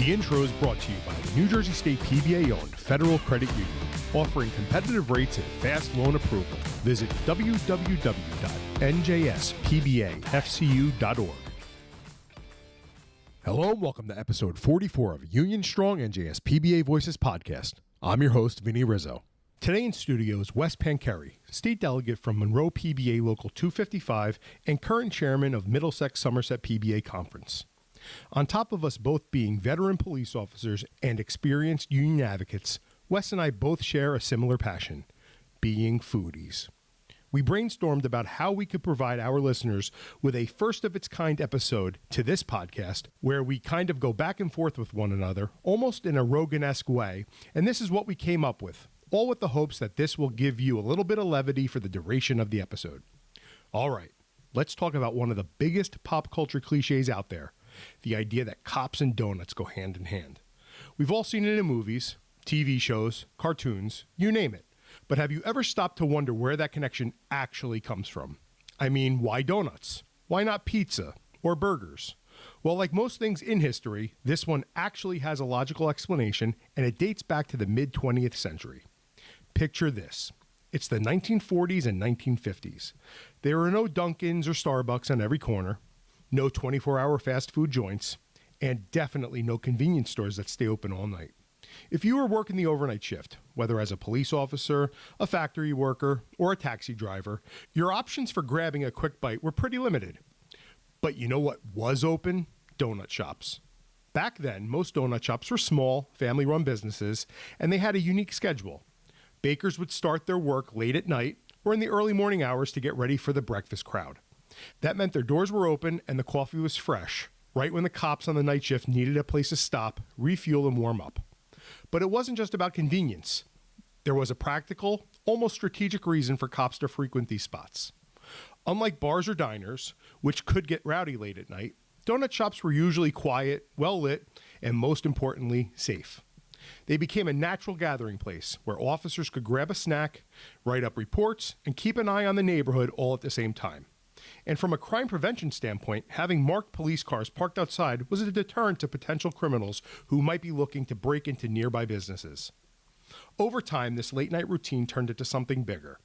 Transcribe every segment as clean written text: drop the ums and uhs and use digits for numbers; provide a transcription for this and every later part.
The intro is brought to you by the New Jersey State PBA-owned Federal Credit Union, offering competitive rates and fast loan approval. Visit www.njspbafcu.org. Hello and welcome to episode 44 of Union Strong NJSPBA Voices Podcast. I'm your host, Vinny Rizzo. Today in studio is Wes Panckeri, state delegate from Monroe PBA Local 255 and current chairman of Middlesex Somerset PBA Conference. On top of us both being veteran police officers and experienced union advocates, Wes and I both share a similar passion, being foodies. We brainstormed about how we could provide our listeners with a first-of-its-kind episode to this podcast where we kind of go back and forth with one another, almost in a Rogan-esque way, and this is what we came up with, all with the hopes that this will give you a little bit of levity for the duration of the episode. All right, let's talk about one of the biggest pop culture cliches out there, the idea that cops and donuts go hand in hand. We've all seen it in movies, TV shows, cartoons, you name it. But have you ever stopped to wonder where that connection actually comes from? I mean, why donuts? Why not pizza or burgers? Well, like most things in history, this one actually has a logical explanation, and it dates back to the mid-20th century. Picture this. It's the 1940s and 1950s. There are no Dunkins or Starbucks on every corner, no 24-hour fast food joints, and definitely no convenience stores that stay open all night. If you were working the overnight shift, whether as a police officer, a factory worker, or a taxi driver, your options for grabbing a quick bite were pretty limited. But you know what was open? Donut shops. Back then, most donut shops were small, family-run businesses, and they had a unique schedule. Bakers would start their work late at night or in the early morning hours to get ready for the breakfast crowd. That meant their doors were open and the coffee was fresh, right when the cops on the night shift needed a place to stop, refuel, and warm up. But it wasn't just about convenience. There was a practical, almost strategic reason for cops to frequent these spots. Unlike bars or diners, which could get rowdy late at night, donut shops were usually quiet, well-lit, and most importantly, safe. They became a natural gathering place where officers could grab a snack, write up reports, and keep an eye on the neighborhood all at the same time. And from a crime prevention standpoint, having marked police cars parked outside was a deterrent to potential criminals who might be looking to break into nearby businesses. Over time, this late-night routine turned into something bigger.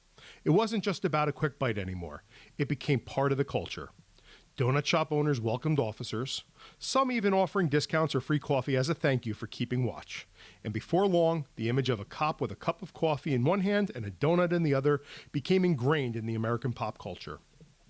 It wasn't just about a quick bite anymore. It became part of the culture. Donut shop owners welcomed officers, some even offering discounts or free coffee as a thank you for keeping watch. And before long, the image of a cop with a cup of coffee in one hand and a donut in the other became ingrained in the American pop culture.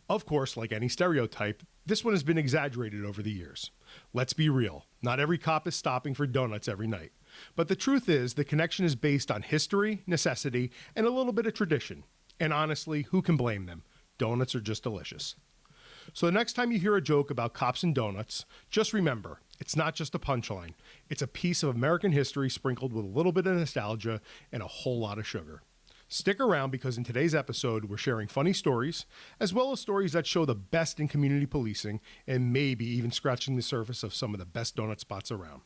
Of course, like any stereotype, this one has been exaggerated over the years. Let's be real, not every cop is stopping for donuts every night. But the truth is, the connection is based on history, necessity, and a little bit of tradition. And honestly, who can blame them? Donuts are just delicious. So the next time you hear a joke about cops and donuts, just remember, it's not just a punchline. It's a piece of American history sprinkled with a little bit of nostalgia and a whole lot of sugar. Stick around because in today's episode, we're sharing funny stories, as well as stories that show the best in community policing and maybe even scratching the surface of some of the best donut spots around.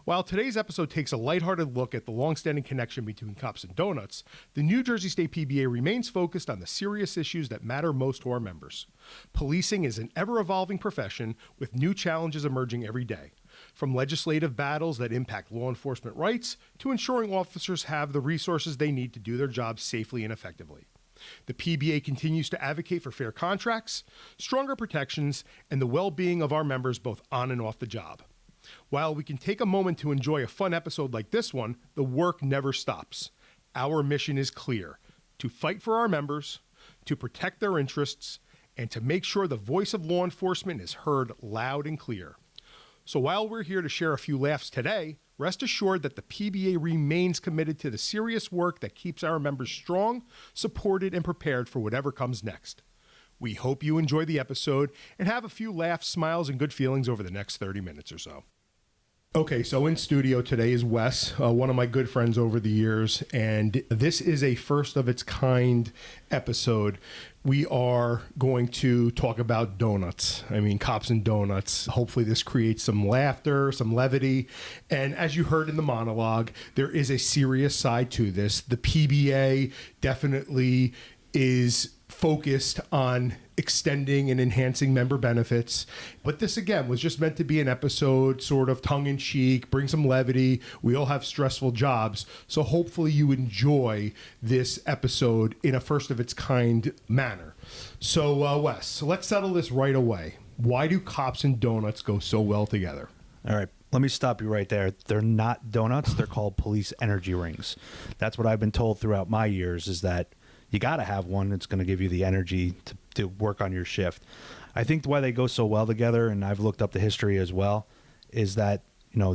While today's episode takes a lighthearted look at the long-standing connection between cops and donuts, the New Jersey State PBA remains focused on the serious issues that matter most to our members. Policing is an ever-evolving profession with new challenges emerging every day. From legislative battles that impact law enforcement rights to ensuring officers have the resources they need to do their jobs safely and effectively. The PBA continues to advocate for fair contracts, stronger protections, and the well-being of our members both on and off the job. While we can take a moment to enjoy a fun episode like this one, the work never stops. Our mission is clear: to fight for our members, to protect their interests, and to make sure the voice of law enforcement is heard loud and clear. So while we're here to share a few laughs today, rest assured that the PBA remains committed to the serious work that keeps our members strong, supported, and prepared for whatever comes next. We hope you enjoy the episode and have a few laughs, smiles, and good feelings over the next 30 minutes or so. Okay, so in studio today is Wes, one of my good friends over the years, and this is a first of its kind episode. We are going to talk about donuts. I mean, cops and donuts. Hopefully this creates some laughter, some levity. And as you heard in the monologue, there is a serious side to this. The PBA definitely is focused on extending and enhancing member benefits. But this, again, was just meant to be an episode, sort of tongue-in-cheek, bring some levity. We all have stressful jobs. So hopefully you enjoy this episode in a first-of-its-kind manner. So, Wes, let's settle this right away. Why do cops and donuts go so well together? All right. Let me stop you right there. They're not donuts. They're called police energy rings. That's what I've been told throughout my years, is that you got to have one that's going to give you the energy to work on your shift. I think why they go so well together, and I've looked up the history as well, is that,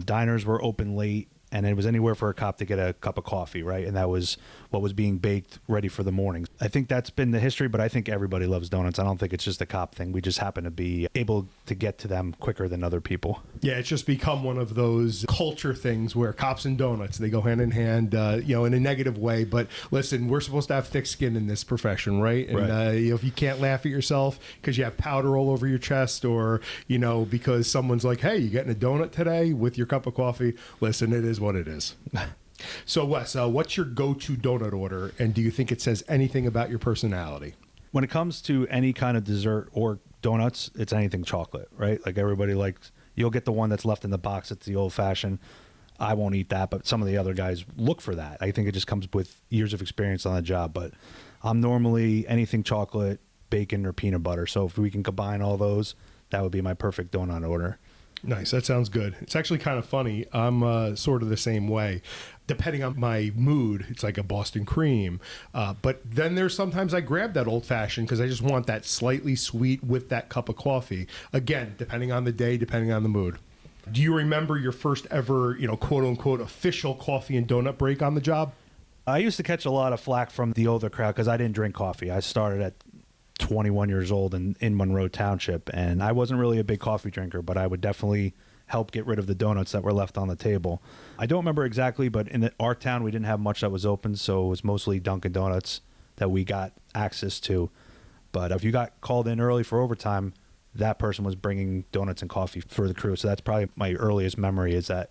diners were open late, and it was anywhere for a cop to get a cup of coffee, right? And that was what was being baked ready for the morning. I think that's been the history, but I think everybody loves donuts. I don't think it's just a cop thing. We just happen to be able to get to them quicker than other people. Yeah, it's just become one of those culture things where cops and donuts, they go hand in hand, in a negative way. But listen, we're supposed to have thick skin in this profession, right? And right. If you can't laugh at yourself because you have powder all over your chest, or, because someone's like, hey, you getting a donut today with your cup of coffee? Listen, it is what it is. So, Wes, what's your go-to donut order, and do you think it says anything about your personality? When it comes to any kind of dessert or donuts, it's anything chocolate, right? Like everybody likes, you'll get the one that's left in the box. It's the old-fashioned. I won't eat that, but some of the other guys look for that. I think it just comes with years of experience on the job, but I'm normally anything chocolate, bacon, or peanut butter. So if we can combine all those, that would be my perfect donut order. Nice. That sounds good. It's actually kind of funny. I'm sort of the same way. Depending on my mood, it's like a Boston cream. But then there's sometimes I grab that old fashioned because I just want that slightly sweet with that cup of coffee. Again, depending on the day, depending on the mood. Do you remember your first ever, quote unquote, official coffee and donut break on the job? I used to catch a lot of flack from the older crowd because I didn't drink coffee. I started at 21 years old in Monroe Township, and I wasn't really a big coffee drinker, but I would definitely help get rid of the donuts that were left on the table. I don't remember exactly, but in our town, we didn't have much that was open, so it was mostly Dunkin' Donuts that we got access to. But if you got called in early for overtime, that person was bringing donuts and coffee for the crew. So that's probably my earliest memory, is that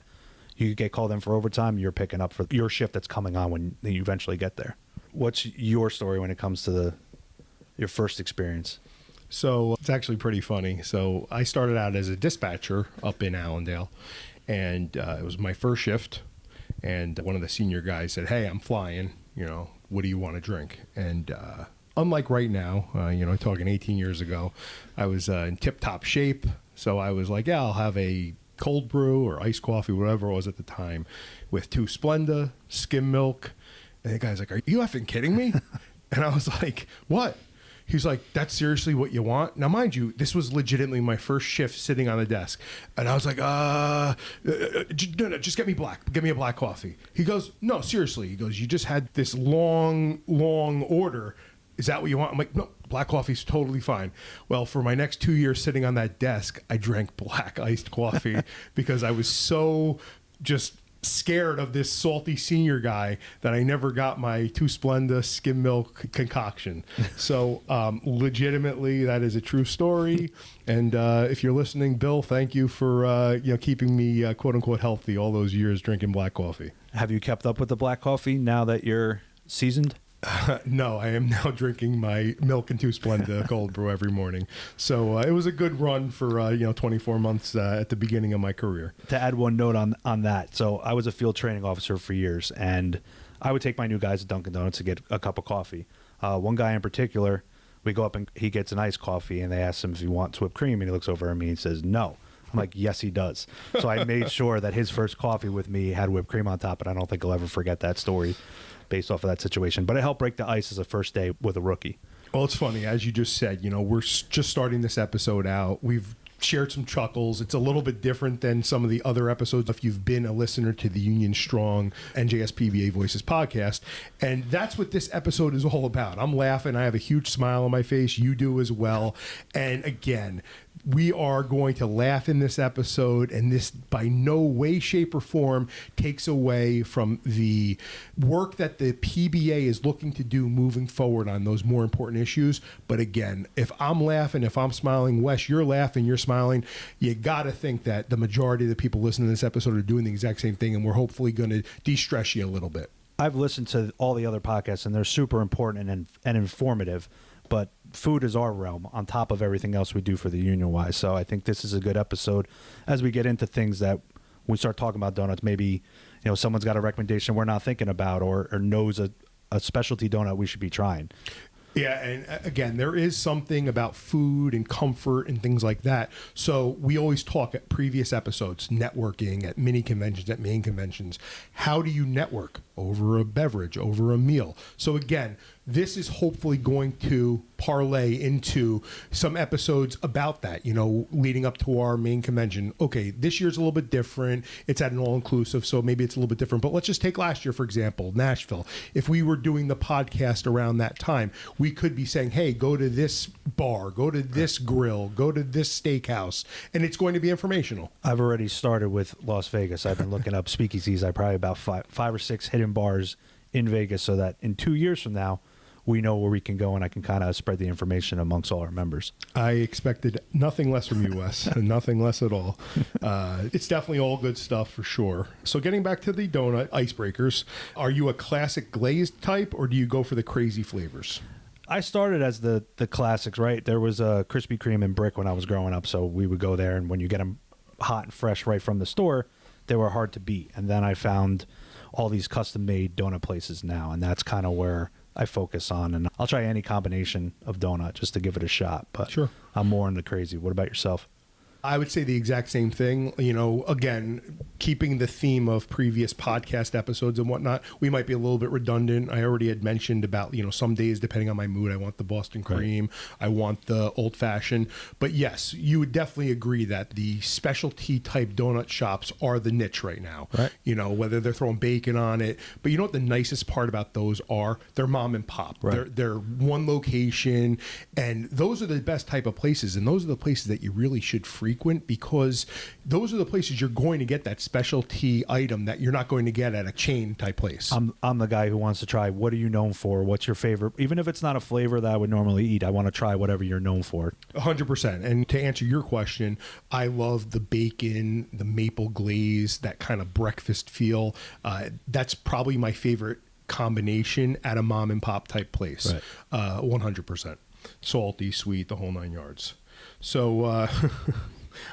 you get called in for overtime, you're picking up for your shift that's coming on when you eventually get there. What's your story when it comes to your first experience? So it's actually pretty funny. So I started out as a dispatcher up in Allendale, and it was my first shift. And one of the senior guys said, hey, I'm flying, what do you want to drink? And unlike right now, talking 18 years ago, I was in tip-top shape. So I was like, yeah, I'll have a cold brew or iced coffee, whatever it was at the time, with 2 Splenda, skim milk. And the guy's like, are you effing kidding me? And I was like, what? He's like, that's seriously what you want? Now, mind you, this was legitimately my first shift sitting on the desk. And I was like, no, just get me black. Get me a black coffee. He goes, no, seriously. He goes, you just had this long order. Is that what you want? I'm like, no, black coffee's totally fine. Well, for my next 2 years sitting on that desk, I drank black iced coffee because I was so just scared of this salty senior guy that I never got my 2 Splenda skim milk concoction. So legitimately, that is a true story. And if you're listening, Bill, thank you for keeping me quote unquote healthy all those years drinking black coffee. Have you kept up with the black coffee now that you're seasoned? No, I am now drinking my milk and 2 Splenda cold brew every morning. So it was a good run for 24 months at the beginning of my career. To add one note on that, so I was a field training officer for years, and I would take my new guys to Dunkin' Donuts to get a cup of coffee. One guy in particular, we go up and he gets an iced coffee, and they ask him if he wants whipped cream, and he looks over at me and says, no. I'm like, yes, he does. So I made sure that his first coffee with me had whipped cream on top, and I don't think I'll ever forget that story based off of that situation. But it helped break the ice as a first day with a rookie. Well, it's funny, as you just said, we're just starting this episode out. We've shared some chuckles. It's a little bit different than some of the other episodes if you've been a listener to the Union Strong NJSPBA Voices podcast. And that's what this episode is all about. I'm laughing. I have a huge smile on my face. You do as well. And again, we are going to laugh in this episode, and this by no way, shape, or form takes away from the work that the PBA is looking to do moving forward on those more important issues. But again, if I'm laughing, if I'm smiling, Wes, you're laughing, you're smiling, you got to think that the majority of the people listening to this episode are doing the exact same thing, and we're hopefully going to de-stress you a little bit. I've listened to all the other podcasts, and they're super important and informative. but food is our realm on top of everything else we do for the union-wise. So I think this is a good episode as we get into things that we start talking about donuts. Maybe, someone's got a recommendation we're not thinking about or knows a specialty donut we should be trying. Yeah, and again, there is something about food and comfort and things like that. So we always talk at previous episodes, networking at mini conventions, at main conventions. How do you network? Over a beverage, over a meal. So again, this is hopefully going to parlay into some episodes about that, leading up to our main convention. Okay, this year's a little bit different. It's at an all-inclusive, so maybe it's a little bit different. But let's just take last year, for example, Nashville. If we were doing the podcast around that time, we could be saying, hey, go to this bar, go to this grill, go to this steakhouse, and it's going to be informational. I've already started with Las Vegas. I've been looking up speakeasies. I probably about five or six hidden bars in Vegas so that in 2 years from now, we know where we can go and I can kind of spread the information amongst all our members. I expected nothing less from you, Wes, nothing less at all. It's definitely all good stuff for sure. So getting back to the donut icebreakers, are you a classic glazed type or do you go for the crazy flavors? I started as the classics, right? There was a Krispy Kreme and Brick when I was growing up, so we would go there, and when you get them hot and fresh right from the store, they were hard to beat. And then I found all these custom-made donut places now, and that's kind of where I focus on. And I'll try any combination of donut just to give it a shot. But sure, I'm more into crazy. What about yourself? I would say the exact same thing. Again, keeping the theme of previous podcast episodes and whatnot, we might be a little bit redundant. I already had mentioned about, some days, depending on my mood, I want the Boston cream, I want the old fashioned. But yes, you would definitely agree that the specialty type donut shops are the niche right now. Right. Whether they're throwing bacon on it. But you know what the nicest part about those are? They're mom and pop. Right. They're one location. And those are the best type of places. And those are the places that you really should frequent, because those are the places you're going to get that specialty item that you're not going to get at a chain type place. I'm the guy who wants to try, what are you known for? What's your favorite? Even if it's not a flavor that I would normally eat, I want to try whatever you're known for. 100%. And to answer your question, I love the bacon, the maple glaze, that kind of breakfast feel. That's probably my favorite combination at a mom and pop type place. Right. 100%. Salty, sweet, the whole 9 yards. So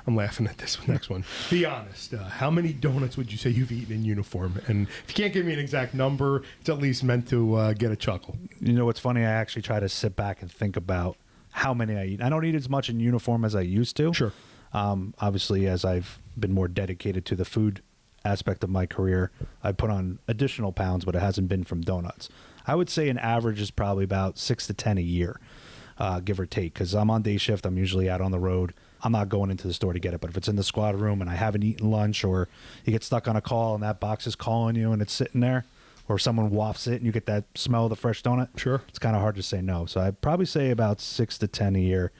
I'm laughing at this next one. Be honest. How many donuts would you say you've eaten in uniform? And if you can't give me an exact number, it's at least meant to get a chuckle. You know what's funny? I actually try to sit back and think about how many I eat. I don't eat as much in uniform as I used to. Sure. Obviously, as I've been more dedicated to the food aspect of my career, I put on additional pounds, but it hasn't been from donuts. I would say an average is probably about 6 to 10 a year. Give or take, because I'm on day shift. I'm usually out on the road. I'm not going into the store to get it. But if it's in the squad room and I haven't eaten lunch, or you get stuck on a call and that box is calling you and it's sitting there, or someone wafts it and you get that smell of the fresh donut, sure, it's kind of hard to say no. So I'd probably say about 6 to 10 a year.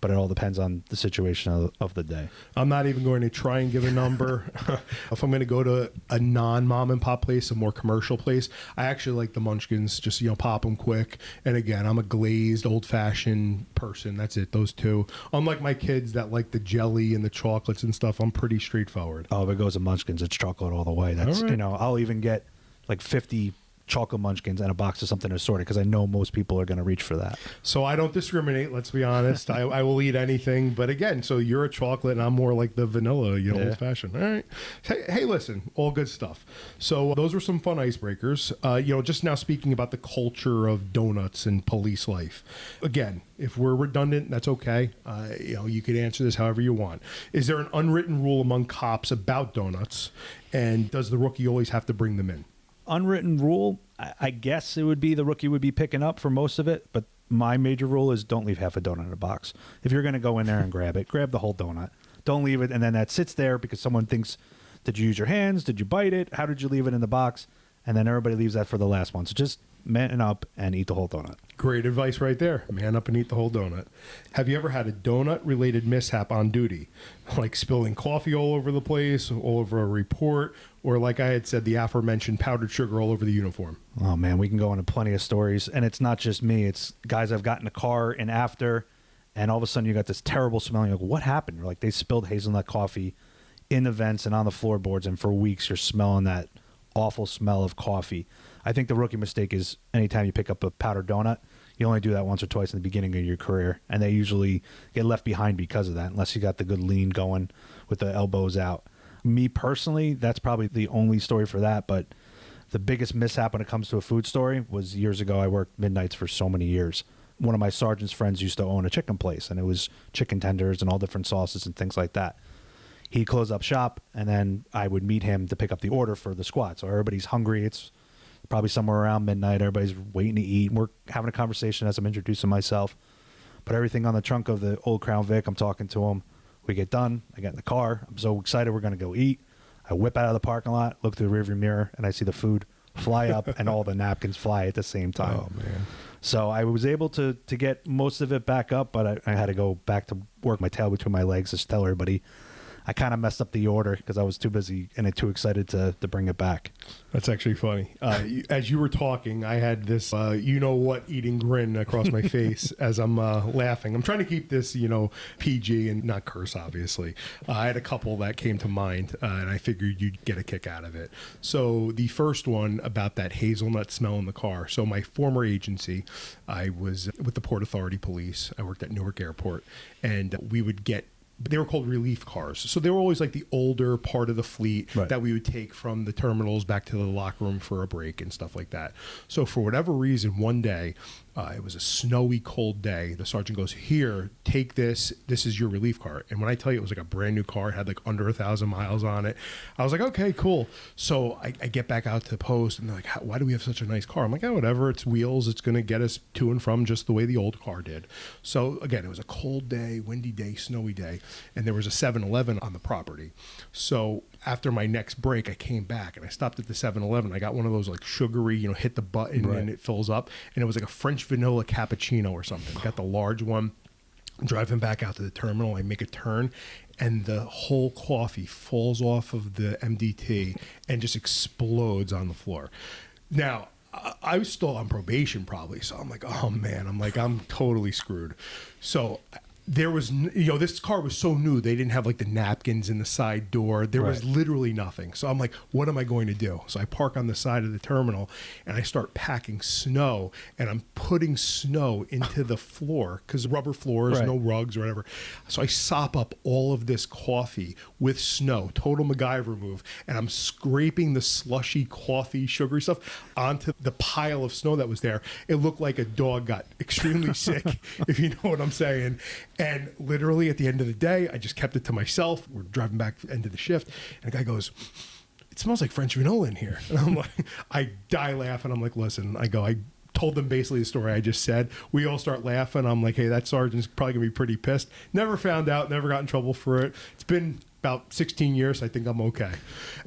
But it all depends on the situation of the day. I'm not even going to try and give a number. If I'm going to go to a non-mom and pop place, a more commercial place, I actually like the Munchkins, just, pop them quick. And again, I'm a glazed, old-fashioned person. That's it, those two. Unlike my kids that like the jelly and the chocolates and stuff, I'm pretty straightforward. Oh, if it goes to Munchkins, it's chocolate all the way. That's, right. I'll even get like 50 chocolate Munchkins and a box of something assorted because I know most people are going to reach for that. So I don't discriminate, let's be honest. I will eat anything. But again, so you're a chocolate and I'm more like the vanilla, old fashioned. All right. Hey, listen, all good stuff. So those were some fun icebreakers. Just now speaking about the culture of donuts and police life. Again, if we're redundant, that's okay. You could answer this however you want. Is there an unwritten rule among cops about donuts? And does the rookie always have to bring them in? Unwritten rule, I guess it would be the rookie would be picking up for most of it, but my major rule is don't leave half a donut in a box. If you're going to go in there and grab it, grab the whole donut. Don't leave it, and then that sits there because someone thinks, did you use your hands? Did you bite it? How did you leave it in the box? And then everybody leaves that for the last one. So just man up and eat the whole donut. Great advice right there. Man up and eat the whole donut. Have you ever had a donut-related mishap on duty? Like spilling coffee all over the place, all over a report, or like I had said, the aforementioned powdered sugar all over the uniform? Oh, man, we can go into plenty of stories. And it's not just me. It's guys I've got in the car and after, and all of a sudden you got this terrible smell. You're like, what happened? You're like, they spilled hazelnut coffee in the vents and on the floorboards, and for weeks you're smelling that awful smell of coffee. I think the rookie mistake is anytime you pick up a powdered donut, You only do that once or twice in the beginning of your career, and they usually get left behind because of that, unless you got the good lean going with the elbows out. Me personally, that's probably the only story for that, but the biggest mishap when it comes to a food story was years ago. I worked midnights for so many years. One of my sergeant's friends used to own a chicken place, and it was chicken tenders and all different sauces and things like that. He'd close up shop, and then I would meet him to pick up the order for the squad. So everybody's hungry. It's probably somewhere around midnight. Everybody's waiting to eat. We're having a conversation as I'm introducing myself. Put everything on the trunk of the old Crown Vic. I'm talking to him. We get done. I get in the car. I'm so excited we're going to go eat. I whip out of the parking lot, look through the rearview mirror, and I see the food fly up and all the napkins fly at the same time. Oh, man. So I was able to get most of it back up, but I had to go back to work my tail between my legs to tell everybody I kind of messed up the order because I was too busy and too excited to bring it back. That's actually funny. As you were talking, I had this, eating grin across my face as I'm laughing. I'm trying to keep this, PG and not curse, obviously. I had a couple that came to mind, and I figured you'd get a kick out of it. So the first one about that hazelnut smell in the car. So my former agency, I was with the Port Authority Police. I worked at Newark Airport, and we would get, they were called relief cars. So they were always like the older part of the fleet that we would take from the terminals back to the locker room for a break and stuff like that. So for whatever reason, one day, it was a snowy, cold day. The sergeant goes, "Here, take this. This is your relief car." And when I tell you it was like a brand new car, it had like under 1,000 miles on it. I was like, okay, cool. So I get back out to the post, and they're like, "Why do we have such a nice car?" I'm like, "Oh, whatever. It's wheels. It's going to get us to and from just the way the old car did." So again, it was a cold day, windy day, snowy day, and there was a 7-Eleven on the property. So after my next break, I came back and I stopped at the 7-Eleven. I got one of those like sugary, hit the button and it fills up. And it was like a French vanilla cappuccino or something. I got the large one. I'm driving back out to the terminal. I make a turn and the whole coffee falls off of the MDT and just explodes on the floor. Now, I was still on probation probably. So I'm like, oh man, I'm totally screwed. So there was, this car was so new. They didn't have like the napkins in the side door. There was literally nothing. So I'm like, what am I going to do? So I park on the side of the terminal and I start packing snow and I'm putting snow into the floor because rubber floors, no rugs or whatever. So I sop up all of this coffee with snow, total MacGyver move. And I'm scraping the slushy coffee, sugary stuff onto the pile of snow that was there. It looked like a dog got extremely sick, if you know what I'm saying. And literally at the end of the day, I just kept it to myself. We're driving back into the shift. And the guy goes, "It smells like French vanilla in here." And I'm like, I die laughing. I'm like, listen, I told them basically the story I just said. We all start laughing. I'm like, hey, that sergeant's probably going to be pretty pissed. Never found out, never got in trouble for it. It's been about 16 years. I think I'm okay.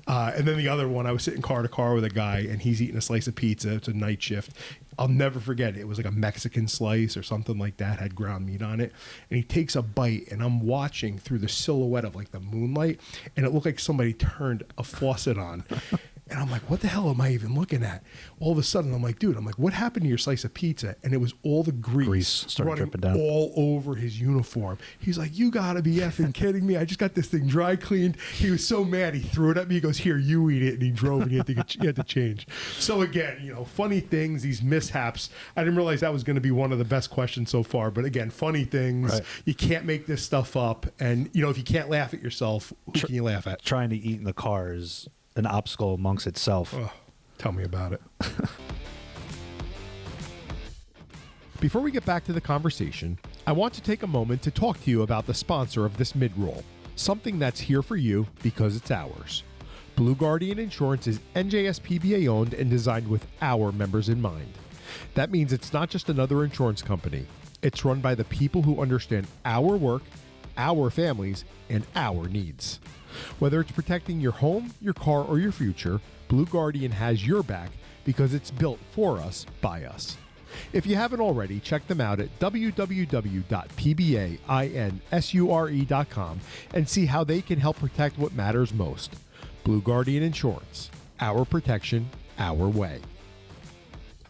And then the other one, I was sitting car to car with a guy and he's eating a slice of pizza. It's a night shift. I'll never forget it. It was like a Mexican slice or something like that, had ground meat on it. And he takes a bite and I'm watching through the silhouette of like the moonlight and it looked like somebody turned a faucet on. And I'm like, what the hell am I even looking at? All of a sudden, I'm like, dude, what happened to your slice of pizza? And it was all the grease running down all over his uniform. He's like, you got to be effing kidding me. I just got this thing dry cleaned. He was so mad. He threw it at me. He goes, here, you eat it. And he drove and he had to change. So again, funny things, these mishaps. I didn't realize that was going to be one of the best questions so far. But again, funny things. Right. You can't make this stuff up. And, if you can't laugh at yourself, who can you laugh at? Trying to eat in the car is an obstacle amongst itself. Oh, tell me about it. Before we get back to the conversation, I want to take a moment to talk to you about the sponsor of this mid-roll, something that's here for you because it's ours. Blue Guardian Insurance is NJSPBA owned and designed with our members in mind. That means it's not just another insurance company. It's run by the people who understand our work, our families, and our needs. Whether it's protecting your home, your car, or your future, Blue Guardian has your back because it's built for us, by us. If you haven't already, check them out at www.pbainsure.com and see how they can help protect what matters most. Blue Guardian Insurance. Our protection, our way.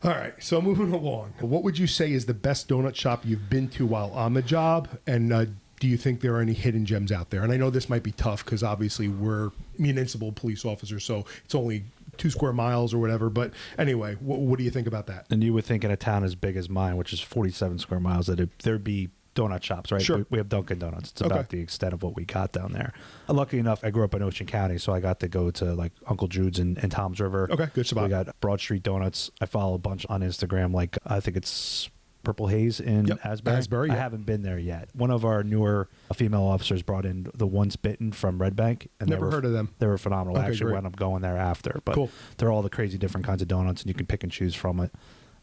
All right, so moving along. What would you say is the best donut shop you've been to while on the job? And do you think there are any hidden gems out there? And I know this might be tough because obviously we're municipal police officers, so it's only 2 square miles or whatever. But anyway, what do you think about that? And you would think in a town as big as mine, which is 47 square miles, that there'd be donut shops, right? Sure. We have Dunkin' Donuts. It's about the extent of what we got down there. Lucky enough, I grew up in Ocean County, so I got to go to like Uncle Jude's and Tom's River. Okay, good spot. We got Broad Street Donuts. I follow a bunch on Instagram, like I think it's Purple Haze in Asbury. I haven't been there yet. One of our newer female officers brought in the Once Bitten from Red Bank. And Never heard of them. They were phenomenal. Okay, I actually great. wound up going there after. But Cool. they're all the crazy different kinds of donuts, and you can pick and choose from it.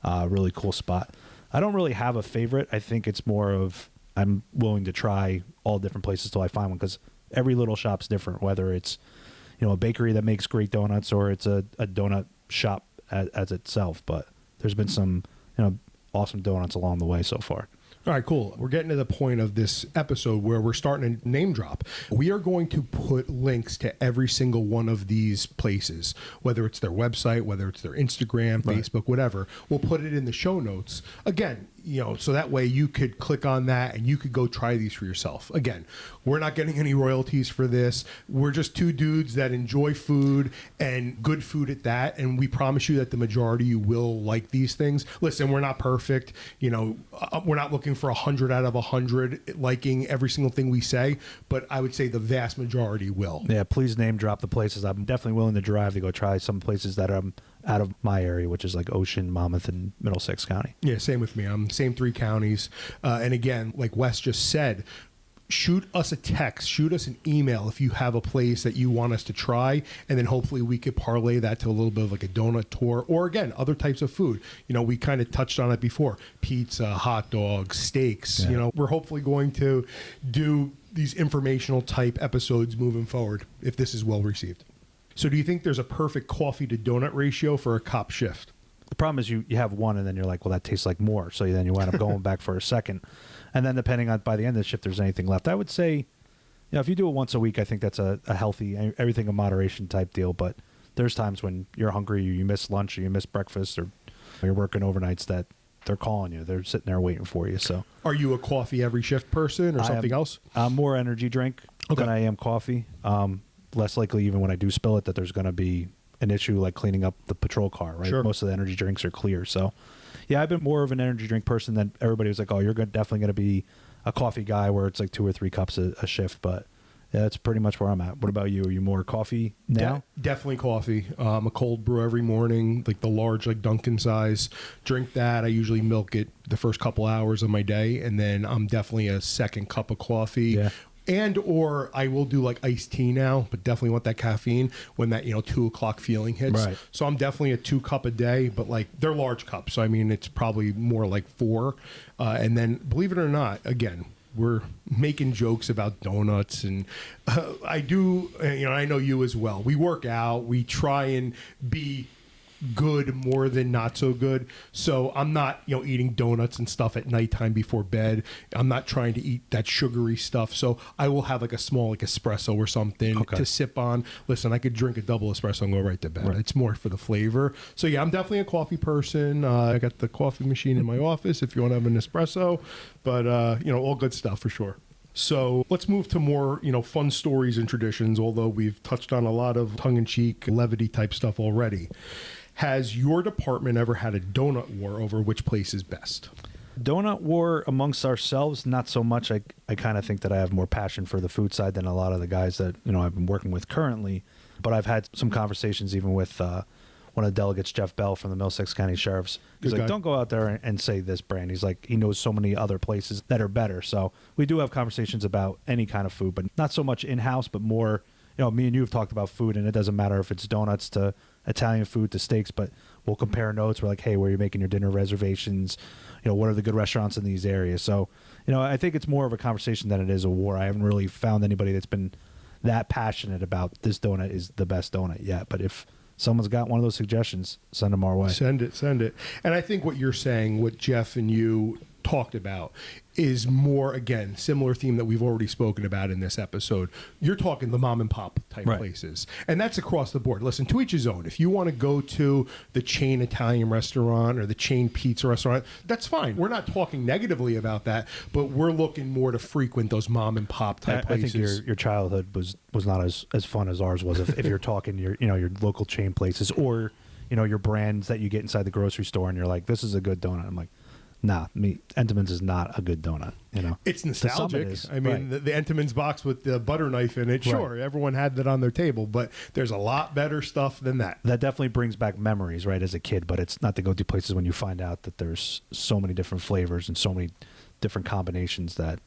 Really cool spot. I don't really have a favorite. I think it's more of I'm willing to try all different places till I find one, because every little shop's different, whether it's a bakery that makes great donuts or it's a donut shop as itself. But there's been some awesome donuts along the way so far. All right, cool. We're getting to the point of this episode where we're starting to name drop. We are going to put links to every single one of these places, whether it's their website, whether it's their Instagram, Facebook, whatever. We'll put it in the show notes. Again, so that way you could click on that and you could go try these for yourself. Again, we're not getting any royalties for this. We're just two dudes that enjoy food and good food at that. And we promise you that the majority you will like these things. Listen, we're not perfect. We're not looking for 100 out of 100 liking every single thing we say, but I would say the vast majority will. Yeah, please name drop the places. I'm definitely willing to drive to go try some places that are out of my area, which is like Ocean, Monmouth, and Middlesex County. Yeah, same with me. I'm same 3 counties. And again, like Wes just said, shoot us a text, shoot us an email if you have a place that you want us to try, and then hopefully we could parlay that to a little bit of like a donut tour, or again, other types of food. We kind of touched on it before: pizza, hot dogs, steaks. Yeah. We're hopefully going to do these informational type episodes moving forward if this is well received. So do you think there's a perfect coffee to donut ratio for a cop shift? The problem is you have one and then you're like, well, that tastes like more. So then you wind up going back for a second. And then depending on by the end of the shift, there's anything left. I would say, if you do it once a week, I think that's a healthy, everything in moderation type deal. But there's times when you're hungry, or you miss lunch, or you miss breakfast, or you're working overnights that they're calling you. They're sitting there waiting for you. So, are you a coffee every shift person or something else? I'm more energy drink than I am coffee. Less likely, even when I do spill it, that there's going to be an issue like cleaning up the patrol car, right? Sure. Most of the energy drinks are clear. So, yeah, I've been more of an energy drink person than everybody was like, oh, you're definitely going to be a coffee guy where it's like 2 or 3 cups a shift. But yeah, that's pretty much where I'm at. What about you? Are you more coffee now? Definitely coffee. I'm a cold brew every morning, like the large, like Dunkin' size. Drink that. I usually milk it the first couple hours of my day, and then I'm definitely a second cup of coffee. Yeah. And or I will do like iced tea now, but definitely want that caffeine when that 2 o'clock feeling hits. Right. So I'm definitely a 2 cup a day, but like they're large cups, so I mean it's probably more like 4. And then believe it or not, again, we're making jokes about donuts, and I do. I know you as well. We work out. We try and be good more than not so good. So I'm not, eating donuts and stuff at nighttime before bed. I'm not trying to eat that sugary stuff. So I will have like a small espresso or something to sip on. Listen, I could drink a double espresso and go right to bed. Right. It's more for the flavor. So yeah, I'm definitely a coffee person. I got the coffee machine in my office if you want to have an espresso, but all good stuff for sure. So let's move to more, fun stories and traditions, although we've touched on a lot of tongue-in-cheek, levity type stuff already. Has your department ever had a donut war over which place is best? Donut war amongst ourselves, not so much. I kind of think that I have more passion for the food side than a lot of the guys that I've been working with currently. But I've had some conversations even with one of the delegates, Jeff Bell from the Middlesex County Sheriff's. He's like, don't go out there and say this brand. He's like, he knows so many other places that are better. So we do have conversations about any kind of food, but not so much in-house, but more, me and you have talked about food, and it doesn't matter if it's donuts to Italian food to steaks, but we'll compare notes. We're like, hey, where are you making your dinner reservations? What are the good restaurants in these areas? So, I think it's more of a conversation than it is a war. I haven't really found anybody that's been that passionate about this donut is the best donut yet. But if someone's got one of those suggestions, send them our way. Send it. And I think what you're saying, what Jeff and you talked about is more, again, similar theme that we've already spoken about in this episode. You're talking the mom and pop type places. And that's across the board. Listen, to each his own. If you want to go to the chain Italian restaurant or the chain pizza restaurant, that's fine. We're not talking negatively about that, but we're looking more to frequent those mom and pop type places. I think your childhood was not as fun as ours was if you're talking your local chain places or your brands that you get inside the grocery store and you're like, this is a good donut. I'm like, nah, Entenmann's is not a good donut. It's nostalgic. I mean, the Entenmann's box with the butter knife in it. Sure, everyone had that on their table, but there's a lot better stuff than that. That definitely brings back memories, right, as a kid. But it's not to go to places when you find out that there's so many different flavors and so many different combinations that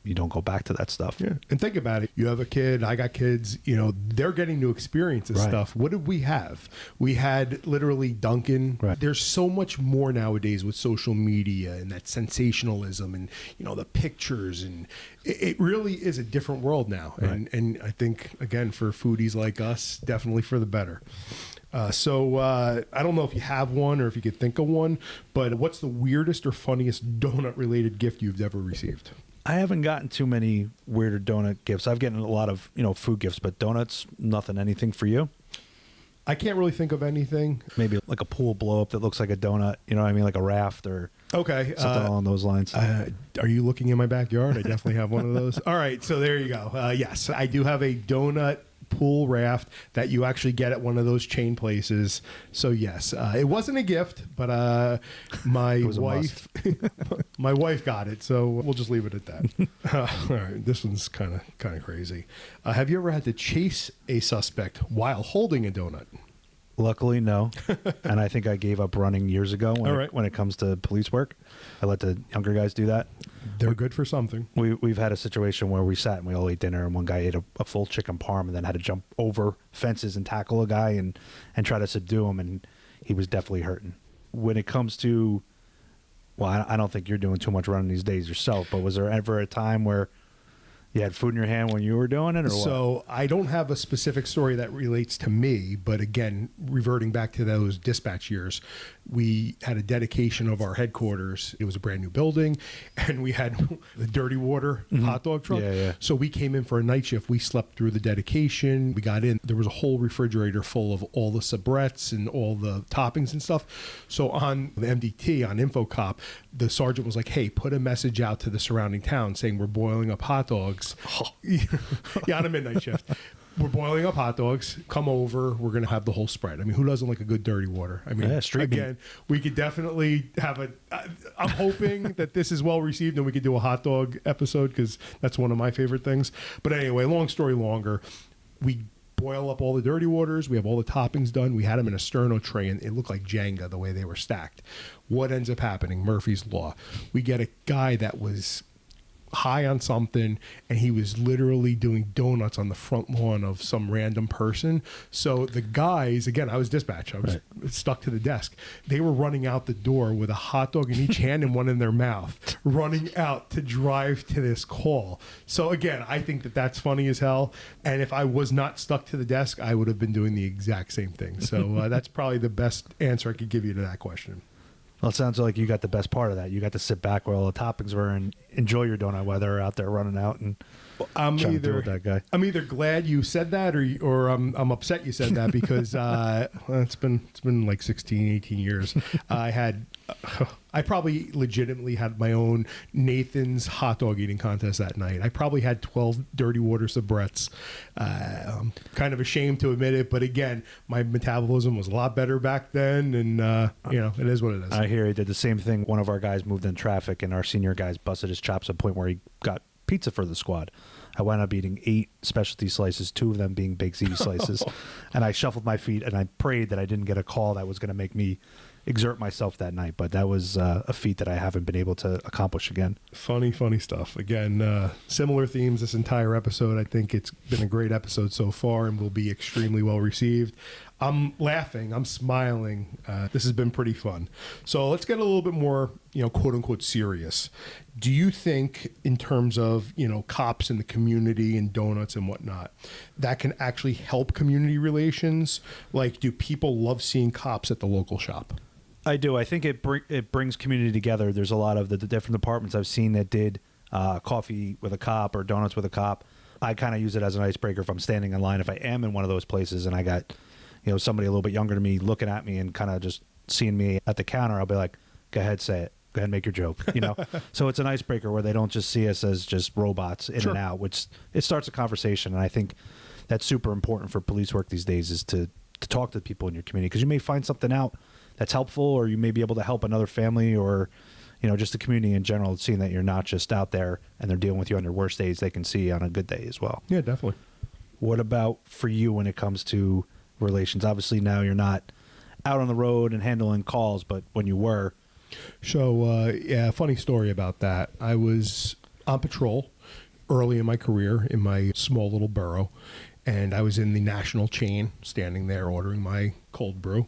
you don't go back to that stuff. Yeah. And think about it. You have a kid, I got kids, they're getting to experience this stuff. What did we have? We had literally Dunkin'. Right. There's so much more nowadays with social media and that sensationalism and, the pictures. And it really is a different world now. Right. And I think, again, for foodies like us, definitely for the better. So I don't know if you have one or if you could think of one, but what's the weirdest or funniest donut-related gift you've ever received? I haven't gotten too many weirder donut gifts. I've gotten a lot of, food gifts, but donuts, nothing. Anything for you? I can't really think of anything. Maybe like a pool blow up that looks like a donut, like a raft or something along those lines. Are you looking in my backyard? I definitely have one of those. All right, so there you go. Yes, I do have a donut pool raft that you actually get at one of those chain places. So yes, it wasn't a gift, but my wife my wife got it, so we'll just leave it at that. All right, this one's kind of crazy. Have you ever had to chase a suspect while holding a donut? Luckily, no. And I think I gave up running years ago when it comes to police work. I let the younger guys do that. They're good for something. We've had a situation where we sat and we all ate dinner, and one guy ate a full chicken parm and then had to jump over fences and tackle a guy and try to subdue him, and he was definitely hurting. When it comes to, well, I don't think you're doing too much running these days yourself, but was there ever a time where you had food in your hand when you were doing it, or what? So I don't have a specific story that relates to me, but again, reverting back to those dispatch years, we had a dedication of our headquarters. It was a brand new building, and we had the dirty water hot dog truck. Yeah. So we came in for a night shift. We slept through the dedication. We got in. There was a whole refrigerator full of all the sabrets and all the toppings and stuff. So on the MDT, on InfoCop, the sergeant was like, hey, put a message out to the surrounding town saying we're boiling up hot dogs. Yeah, on a midnight shift. We're boiling up hot dogs. Come over. We're going to have the whole spread. I mean, who doesn't like a good dirty water? I mean, again, we could definitely have I'm hoping that this is well received and we could do a hot dog episode because that's one of my favorite things. But anyway, long story longer, we boil up all the dirty waters. We have all the toppings done. We had them in a sterno tray, and it looked like Jenga the way they were stacked. What ends up happening? Murphy's Law. We get a guy that was high on something, and he was literally doing donuts on the front lawn of some random person. So the guys, again, I was dispatch. I was stuck to the desk. They were running out the door with a hot dog in each hand and one in their mouth, running out to drive to this call. So again, I think that that's funny as hell. And if I was not stuck to the desk, I would have been doing the exact same thing. So that's probably the best answer I could give you to that question. Well, it sounds like you got the best part of that. You got to sit back where all the toppings were and enjoy your donut while they're out there running out and trying to deal with that guy. I'm either glad you said that or I'm upset you said that because it's been like 16, 18 years. I probably legitimately had my own Nathan's hot dog eating contest that night. I probably had 12 dirty water sabrets. I'm kind of ashamed to admit it, but again, my metabolism was a lot better back then, and it is what it is. I hear he did the same thing. One of our guys moved in traffic, and our senior guys busted his chops to the point where he got pizza for the squad. I wound up eating 8 specialty slices, 2 of them being Big Z slices, and I shuffled my feet and I prayed that I didn't get a call that was going to make me exert myself that night, but that was a feat that I haven't been able to accomplish again. Funny stuff. Again, similar themes this entire episode. I think it's been a great episode so far and will be extremely well received. I'm laughing. I'm smiling. This has been pretty fun. So let's get a little bit more, quote unquote serious. Do you think in terms of, cops in the community and donuts and whatnot, that can actually help community relations? Like, do people love seeing cops at the local shop? I do. I think it brings community together. There's a lot of the different departments I've seen that did coffee with a cop or donuts with a cop. I kind of use it as an icebreaker if I'm standing in line. If I am in one of those places and I got, somebody a little bit younger than me looking at me and kind of just seeing me at the counter, I'll be like, go ahead, say it. Go ahead and make your joke, So it's an icebreaker where they don't just see us as just robots in and out, which it starts a conversation. And I think that's super important for police work these days is to talk to people in your community, because you may find something out that's helpful, or you may be able to help another family, or just the community in general, seeing that you're not just out there and they're dealing with you on your worst days. They can see you on a good day as well. Yeah, definitely. What about for you when it comes to relations? Obviously now you're not out on the road and handling calls, but when you were. So, funny story about that. I was on patrol early in my career in my small little borough, and I was in the national chain, standing there ordering my cold brew.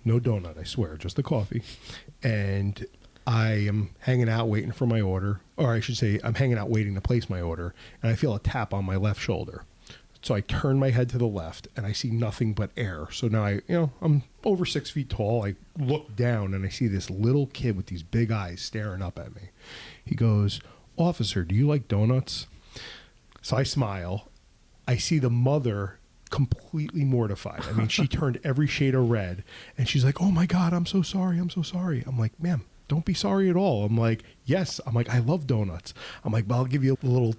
No donut, I swear, just the coffee. And I am hanging out waiting for my order, or I should say I'm hanging out waiting to place my order, and I feel a tap on my left shoulder. So I turn my head to the left, and I see nothing but air. So now I'm over 6 feet tall. I look down, and I see this little kid with these big eyes staring up at me. He goes, "Officer, do you like donuts?" So I smile. I see the mother completely mortified. I mean, she turned every shade of red, and she's like, "Oh my God, I'm so sorry. I'm so sorry." I'm like, "Ma'am, don't be sorry at all." I'm like, "Yes." I'm like, "I love donuts." I'm like, "But I'll give you a little,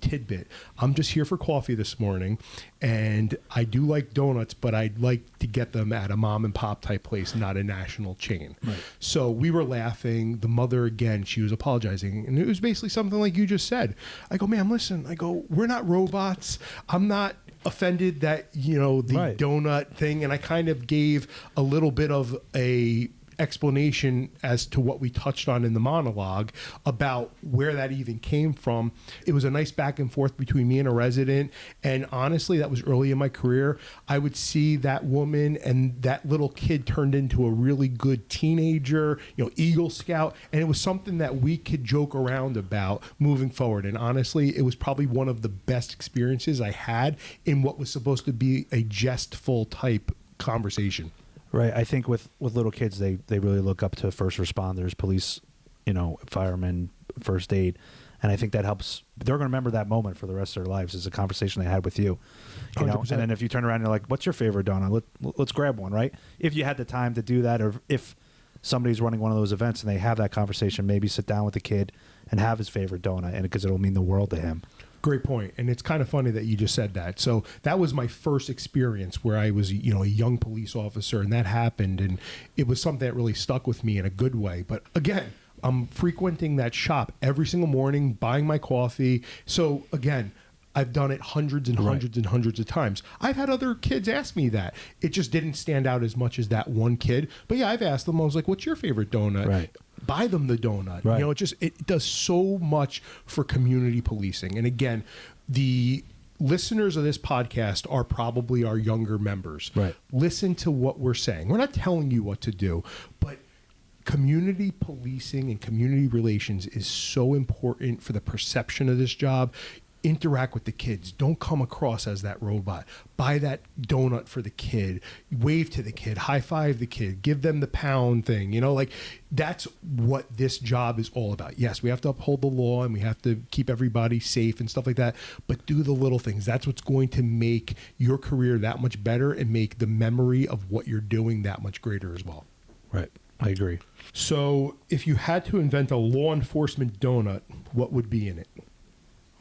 tidbit. I'm just here for coffee this morning, and I do like donuts, but I'd like to get them at a mom and pop type place, not a national chain." Right. So we were laughing. The mother, again, she was apologizing, and it was basically something like you just said. I go, "Ma'am, listen." I go, "We're not robots. I'm not offended that, the Right. donut thing." And I kind of gave a little bit of a explanation as to what we touched on in the monologue about where that even came from. It was a nice back and forth between me and a resident, and honestly, that was early in my career. I would see that woman and that little kid turned into a really good teenager, Eagle Scout, and it was something that we could joke around about moving forward. And honestly, it was probably one of the best experiences I had in what was supposed to be a jestful type conversation. Right. I think with little kids, they really look up to first responders, police, firemen, first aid. And I think that helps. They're going to remember that moment for the rest of their lives as a conversation they had with you. 100%. And then if you turn around and you're like, "What's your favorite donut? Let's grab one," right? If you had the time to do that, or if somebody's running one of those events and they have that conversation, maybe sit down with the kid and have his favorite donut, and because it'll mean the world to him. Great point. And it's kind of funny that you just said that. So that was my first experience where I was, a young police officer, and that happened. And it was something that really stuck with me in a good way. But again, I'm frequenting that shop every single morning, buying my coffee. So again, I've done it hundreds and hundreds and hundreds of times. I've had other kids ask me that. It just didn't stand out as much as that one kid. But yeah, I've asked them, I was like, "What's your favorite donut?" Right. Buy them the donut. Right. It does so much for community policing. And again, the listeners of this podcast are probably our younger members. Right. Listen to what we're saying. We're not telling you what to do, but community policing and community relations is so important for the perception of this job. Interact with the kids. Don't come across as that robot. Buy that donut for the kid. Wave to the kid. High five the kid. Give them the pound thing. That's what this job is all about. Yes, we have to uphold the law and we have to keep everybody safe and stuff like that, but do the little things. That's what's going to make your career that much better and make the memory of what you're doing that much greater as well. Right. I agree. So if you had to invent a law enforcement donut, what would be in it?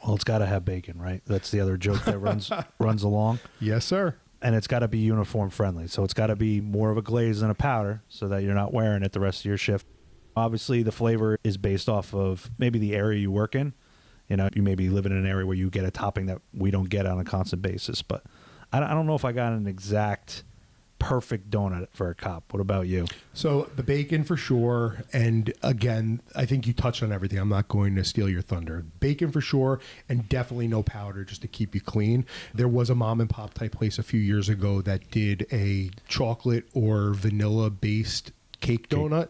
Well, it's got to have bacon, right? That's the other joke that runs along. Yes, sir. And it's got to be uniform friendly. So it's got to be more of a glaze than a powder so that you're not wearing it the rest of your shift. Obviously, the flavor is based off of maybe the area you work in. You may be living in an area where you get a topping that we don't get on a constant basis. But I don't know if I got an exact perfect donut for a cop. What about you? So the bacon for sure. And again, I think you touched on everything. I'm not going to steal your thunder. Bacon for sure, and definitely no powder just to keep you clean. There was a mom and pop type place a few years ago that did a chocolate or vanilla based cake donut,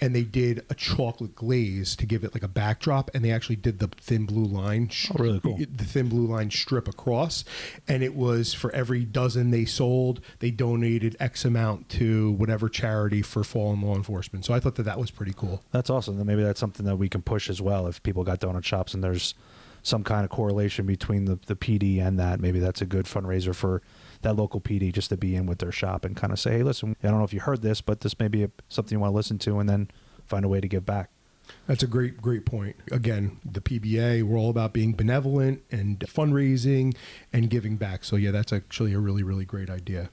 and they did a chocolate glaze to give it like a backdrop, and they actually did the thin blue line. Really cool. The thin blue line strip across, and it was for every dozen they sold, they donated X amount to whatever charity for fallen law enforcement. So I thought that was pretty cool. That's awesome. Then maybe that's something that we can push as well. If people got donut shops and there's some kind of correlation between the PD and that, maybe that's a good fundraiser for that local PD just to be in with their shop and kind of say, hey, listen, I don't know if you heard this, but this may be something you want to listen to, and then find a way to give back. That's a great point. Again, the PBA, we're all about being benevolent and fundraising and giving back. So yeah, that's actually a really, really great idea.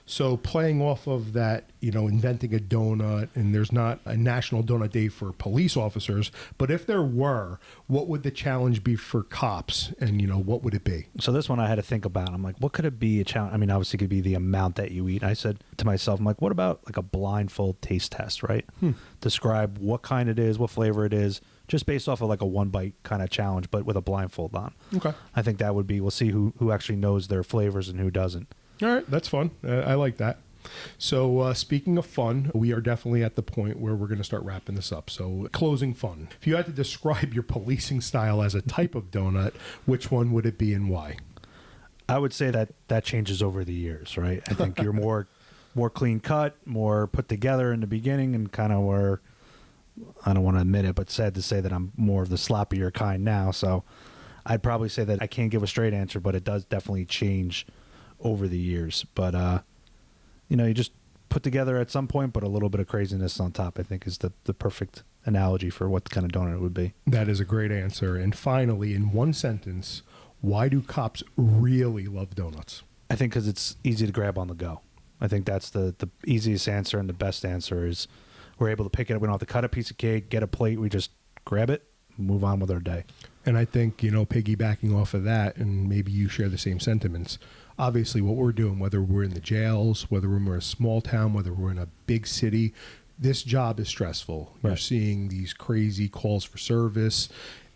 So playing off of that, inventing a donut, and there's not a National Donut Day for police officers, but if there were, what would the challenge be for cops, and what would it be? So this one I had to think about. I'm like, what could it be a challenge? I mean, obviously it could be the amount that you eat. And I said to myself, I'm like, what about like a blindfold taste test, right? Describe what kind it is, what flavor it is, just based off of like a one bite kind of challenge, but with a blindfold on. Okay. I think that would be, we'll see who actually knows their flavors and who doesn't. All right, that's fun. I like that. So speaking of fun, we are definitely at the point where we're going to start wrapping this up. So closing fun. If you had to describe your policing style as a type of donut, which one would it be and why? I would say that changes over the years, right? I think you're more clean cut, more put together in the beginning, and kind of where, I don't want to admit it, but sad to say that I'm more of the sloppier kind now. So I'd probably say that I can't give a straight answer, but it does definitely change over the years. But you just put together at some point, but a little bit of craziness on top, I think, is the perfect analogy for what kind of donut it would be. That is a great answer. And finally, in one sentence, why do cops really love donuts? I think because it's easy to grab on the go. I think that's the easiest answer, and the best answer is we're able to pick it up. We don't have to cut a piece of cake, get a plate. We just grab it, move on with our day. And I think, piggybacking off of that, and maybe you share the same sentiments, obviously what we're doing, whether we're in the jails, whether we're in a small town, whether we're in a big city, this job is stressful. Right. You're seeing these crazy calls for service.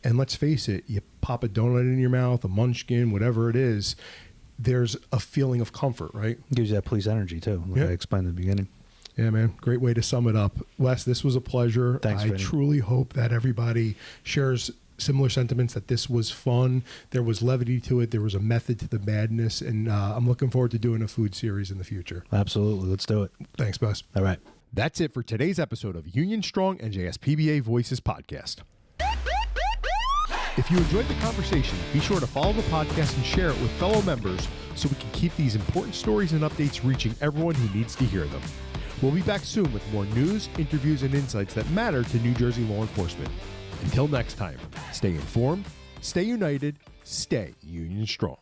And let's face it, you pop a donut in your mouth, a munchkin, whatever it is, there's a feeling of comfort, right? Gives you that police energy, too, like I explained in the beginning. Yeah, man. Great way to sum it up. Wes, this was a pleasure. Thanks, I Vinny. truly hope that everybody shares similar sentiments, that this was fun. There was levity to it. There was a method to the madness. And I'm looking forward to doing a food series in the future. Absolutely. Let's do it. Thanks, Buzz. All right. That's it for today's episode of Union Strong NJSPBA Voices Podcast. If you enjoyed the conversation, be sure to follow the podcast and share it with fellow members so we can keep these important stories and updates reaching everyone who needs to hear them. We'll be back soon with more news, interviews, and insights that matter to New Jersey law enforcement. Until next time, stay informed, stay united, stay Union Strong.